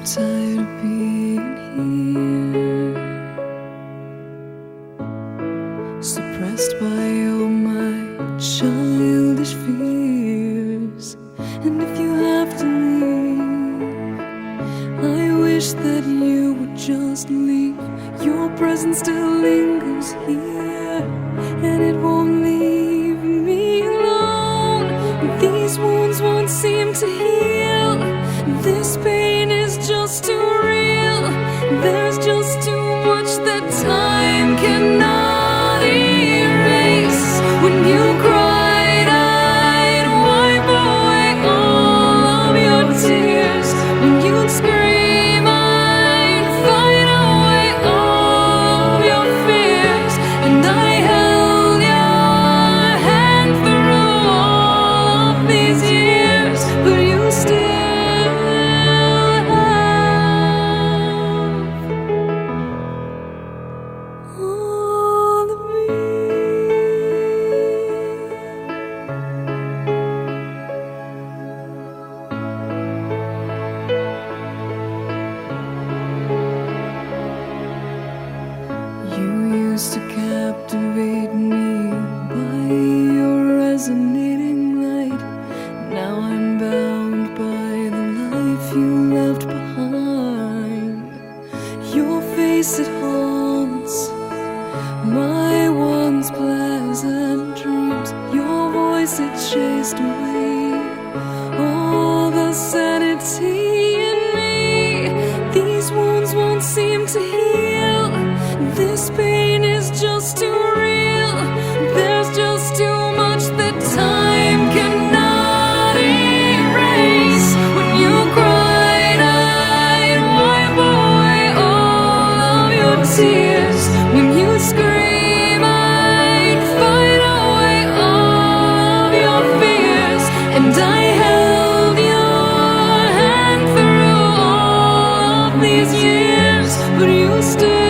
tired of being here, suppressed by all my childish fears. And if you have to leave, I wish that you would just leave. Your presence still lingers here, and it won't leave me alone. These wounds won't seem to heal. This pain is just too real. There's just too much that time cannot erase. When you cried, I'd wipe away all of your tears. When you'd scream, I'd fight away all of your fears. And I held your hand through all of these years, but you still all of me. You used to captivate me by your resonating light. Now I'm bound by the life you left behind. Your face, it haunts my once pleasant dreams. Your voice, it chased away all the sanity in me. These wounds won't seem to heal. This pain is just too real. There's just too much that time cannot erase. When you cried, I'd wipe away all of your tears. When you scream, I'd fight away all of your fears. And I held your hand through all of these years, but you still